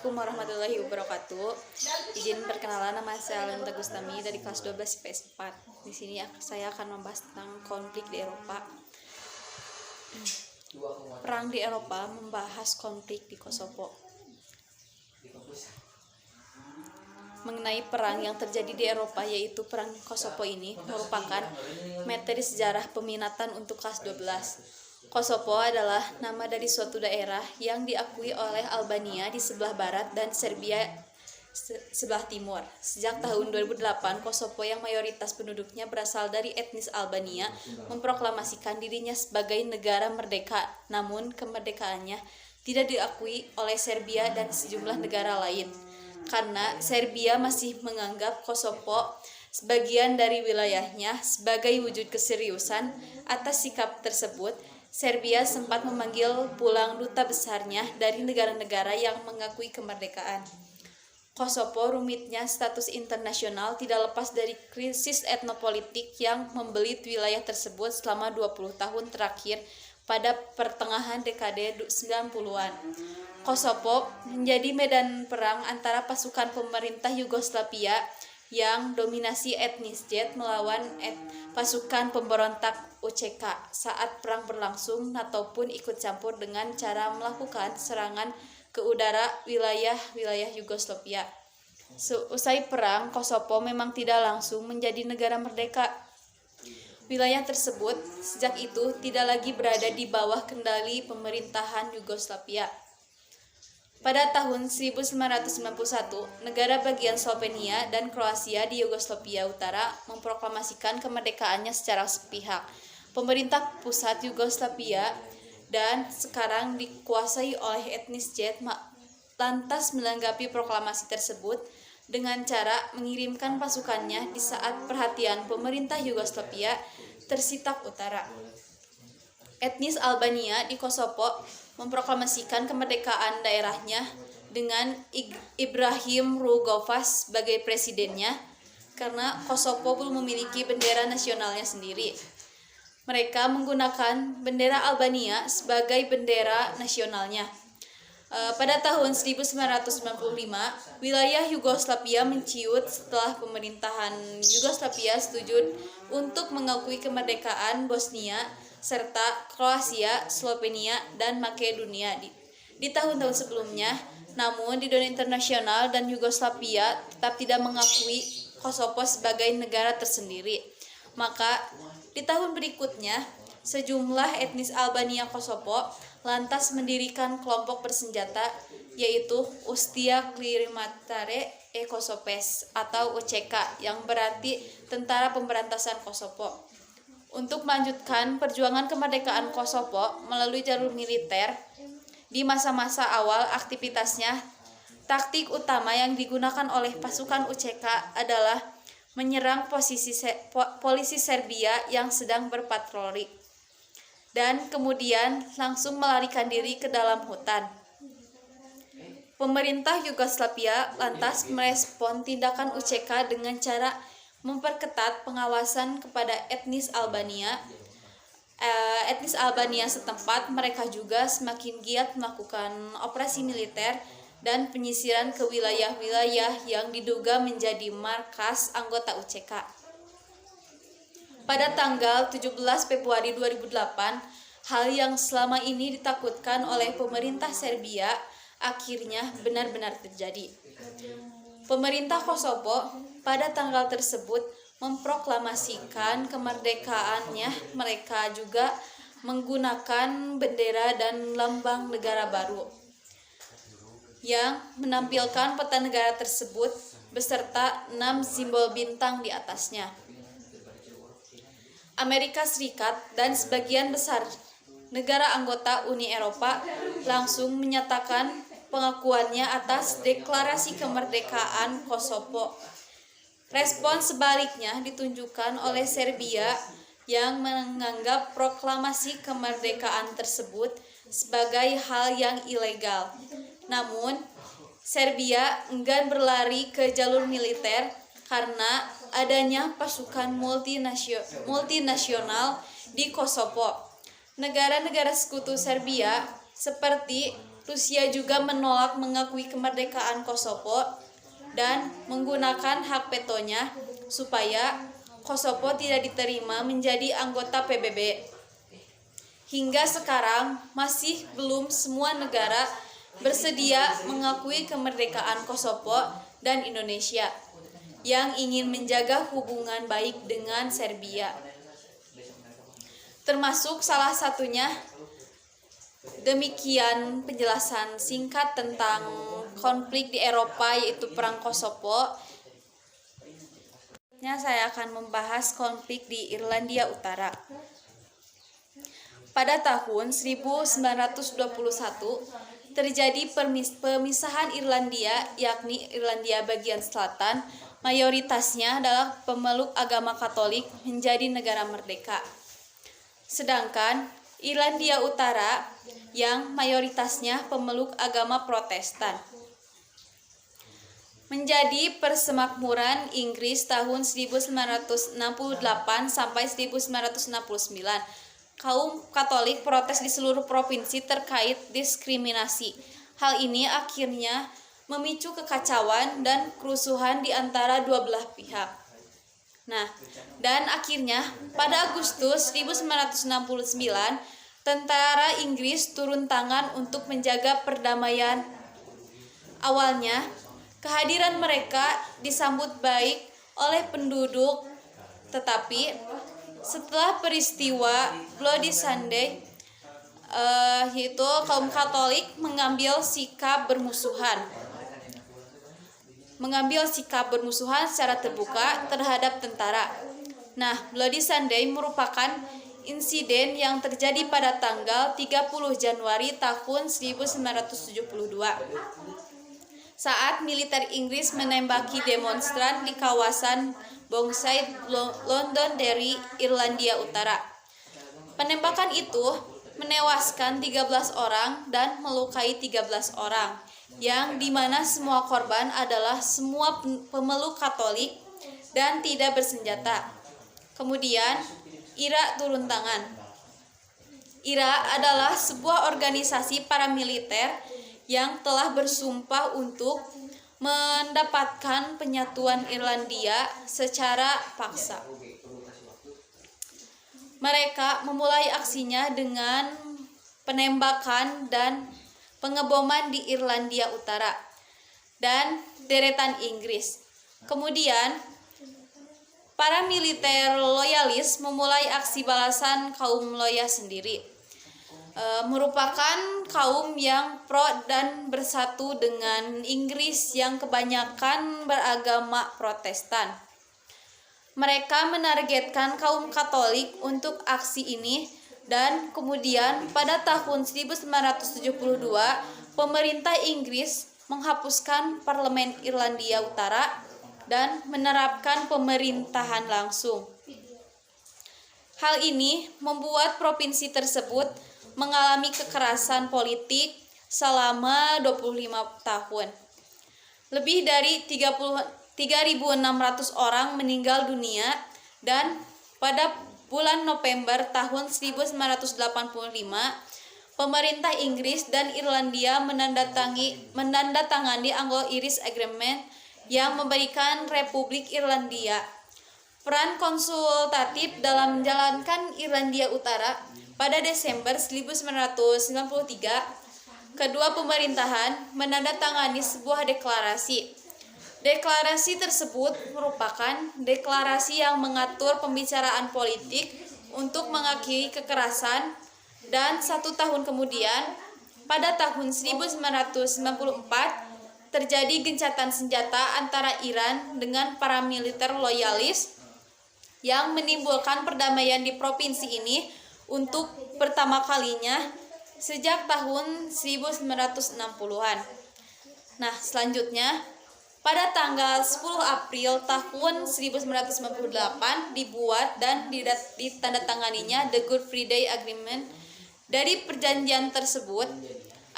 Assalamualaikum warahmatullahi wabarakatuh. Izin perkenalan, nama saya Alan Tagustami dari kelas 12 IPS 4. Di sini saya akan membahas tentang konflik di Eropa. Perang di Eropa membahas konflik di Kosovo. Mengenai perang yang terjadi di Eropa, yaitu perang Kosovo ini merupakan materi sejarah peminatan untuk kelas 12. Kosovo adalah nama dari suatu daerah yang diakui oleh Albania di sebelah barat dan Serbia sebelah timur. Sejak tahun 2008, Kosovo yang mayoritas penduduknya berasal dari etnis Albania memproklamasikan dirinya sebagai negara merdeka, namun kemerdekaannya tidak diakui oleh Serbia dan sejumlah negara lain. Karena Serbia masih menganggap Kosovo sebagian dari wilayahnya. Sebagai wujud keseriusan atas sikap tersebut, Serbia sempat memanggil pulang duta besarnya dari negara-negara yang mengakui kemerdekaan. Kosovo rumitnya status internasional tidak lepas dari krisis etnopolitik yang membelit wilayah tersebut selama 20 tahun terakhir pada pertengahan dekade 90-an. Kosovo menjadi medan perang antara pasukan pemerintah Yugoslavia yang dominasi etnis Czech melawan pasukan pemberontak UČK saat perang berlangsung, ataupun ikut campur dengan cara melakukan serangan ke udara wilayah-wilayah Yugoslavia. Seusai perang, Kosovo memang tidak langsung menjadi negara merdeka. Wilayah tersebut sejak itu tidak lagi berada di bawah kendali pemerintahan Yugoslavia. Pada tahun 1991, negara bagian Slovenia dan Kroasia di Yugoslavia Utara memproklamasikan kemerdekaannya secara sepihak. Pemerintah pusat Yugoslavia dan sekarang dikuasai oleh etnis Czech lantas menanggapi proklamasi tersebut dengan cara mengirimkan pasukannya di saat perhatian pemerintah Yugoslavia tersitak utara. Etnis Albania di Kosovo memproklamasikan kemerdekaan daerahnya dengan Ibrahim Rugova sebagai presidennya, karena Kosovo belum memiliki bendera nasionalnya sendiri. Mereka menggunakan bendera Albania sebagai bendera nasionalnya. Pada tahun 1995, wilayah Yugoslavia menciut setelah pemerintahan Yugoslavia setuju untuk mengakui kemerdekaan Bosnia serta Kroasia, Slovenia, dan Makedonia di tahun-tahun sebelumnya. Namun di dunia internasional dan Yugoslavia tetap tidak mengakui Kosovo sebagai negara tersendiri. Maka di tahun berikutnya, sejumlah etnis Albania Kosovo lantas mendirikan kelompok bersenjata, yaitu Ustia Klimatare Kosopes atau UČK, yang berarti Tentara Pemberantasan Kosovo. Untuk melanjutkan perjuangan kemerdekaan Kosovo melalui jalur militer, di masa-masa awal aktivitasnya, taktik utama yang digunakan oleh pasukan UČK adalah menyerang polisi Serbia yang sedang berpatroli, dan kemudian langsung melarikan diri ke dalam hutan. Pemerintah Yugoslavia lantas merespon tindakan UČK dengan cara memperketat pengawasan kepada etnis Albania. Etnis Albania setempat, mereka juga semakin giat melakukan operasi militer dan penyisiran ke wilayah-wilayah yang diduga menjadi markas anggota UČK. Pada tanggal 17 Februari 2008, hal yang selama ini ditakutkan oleh pemerintah Serbia akhirnya benar-benar terjadi. Pemerintah Kosovo pada tanggal tersebut memproklamasikan kemerdekaannya. Mereka juga menggunakan bendera dan lambang negara baru yang menampilkan peta negara tersebut beserta 6 simbol bintang di atasnya. Amerika Serikat dan sebagian besar negara anggota Uni Eropa langsung menyatakan pengakuannya atas deklarasi kemerdekaan Kosovo. Respon sebaliknya ditunjukkan oleh Serbia yang menganggap proklamasi kemerdekaan tersebut sebagai hal yang ilegal. Namun, Serbia enggan berlari ke jalur militer karena adanya pasukan multinasional di Kosovo. Negara-negara sekutu Serbia seperti Rusia juga menolak mengakui kemerdekaan Kosovo dan menggunakan hak vetonya supaya Kosovo tidak diterima menjadi anggota PBB. Hingga sekarang masih belum semua negara bersedia mengakui kemerdekaan Kosovo dan Indonesia yang ingin menjaga hubungan baik dengan Serbia. Termasuk salah satunya. Demikian penjelasan singkat tentang konflik di Eropa, yaitu Perang Kosovo. Saya akan membahas konflik di Irlandia Utara. Pada tahun 1921 terjadi pemisahan Irlandia, yakni Irlandia bagian selatan mayoritasnya adalah pemeluk agama Katolik menjadi negara merdeka. Sedangkan Irlandia Utara yang mayoritasnya pemeluk agama Protestan. Menjadi persemakmuran Inggris tahun 1968 sampai 1969, kaum Katolik protes di seluruh provinsi terkait diskriminasi. Hal ini akhirnya memicu kekacauan dan kerusuhan di antara dua belah pihak. Dan akhirnya pada Agustus 1969, tentara Inggris turun tangan untuk menjaga perdamaian. Awalnya, kehadiran mereka disambut baik oleh penduduk, tetapi setelah peristiwa Bloody Sunday, yaitu kaum Katolik mengambil sikap bermusuhan secara terbuka terhadap tentara. Bloody Sunday merupakan insiden yang terjadi pada tanggal 30 Januari tahun 1972 saat militer Inggris menembaki demonstran di kawasan Bogside, Londonderry, Irlandia Utara. Penembakan itu menewaskan 13 orang dan melukai 13 orang, yang dimana semua korban adalah semua pemeluk Katolik dan tidak bersenjata. Kemudian IRA turun tangan. IRA adalah sebuah organisasi paramiliter yang telah bersumpah untuk mendapatkan penyatuan Irlandia secara paksa. Mereka memulai aksinya dengan penembakan dan pengeboman di Irlandia Utara dan deretan Inggris. Kemudian, para militer loyalis memulai aksi balasan kaum loyal sendiri. Merupakan kaum yang pro dan bersatu dengan Inggris yang kebanyakan beragama Protestan. Mereka menargetkan kaum Katolik untuk aksi ini. Dan kemudian pada tahun 1972, pemerintah Inggris menghapuskan Parlemen Irlandia Utara dan menerapkan pemerintahan langsung. Hal ini membuat provinsi tersebut mengalami kekerasan politik selama 25 tahun. Lebih dari 3.600 orang meninggal dunia, dan pada bulan November tahun 1985, pemerintah Inggris dan Irlandia menandatangani Anglo-Irish Agreement yang memberikan Republik Irlandia peran konsultatif dalam menjalankan Irlandia Utara. Pada Desember 1993, kedua pemerintahan menandatangani sebuah deklarasi. Deklarasi tersebut merupakan deklarasi yang mengatur pembicaraan politik untuk mengakhiri kekerasan, dan 1 tahun kemudian, pada tahun 1994, terjadi gencatan senjata antara Iran dengan paramiliter loyalis yang menimbulkan perdamaian di provinsi ini untuk pertama kalinya sejak tahun 1960-an. Selanjutnya, pada tanggal 10 April tahun 1998 dibuat dan ditandatanganinya The Good Friday Agreement. Dari perjanjian tersebut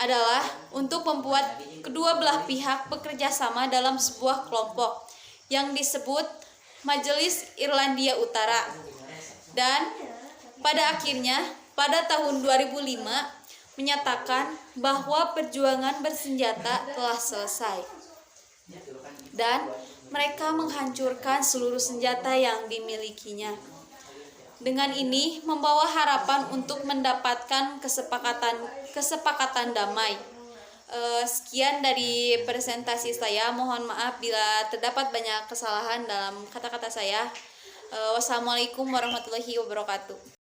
adalah untuk membuat kedua belah pihak bekerja sama dalam sebuah kelompok yang disebut Majelis Irlandia Utara. Dan pada akhirnya pada tahun 2005 menyatakan bahwa perjuangan bersenjata telah selesai dan mereka menghancurkan seluruh senjata yang dimilikinya. Dengan ini membawa harapan untuk mendapatkan kesepakatan damai. Sekian dari presentasi saya. Mohon maaf bila terdapat banyak kesalahan dalam kata-kata saya. Wassalamualaikum warahmatullahi wabarakatuh.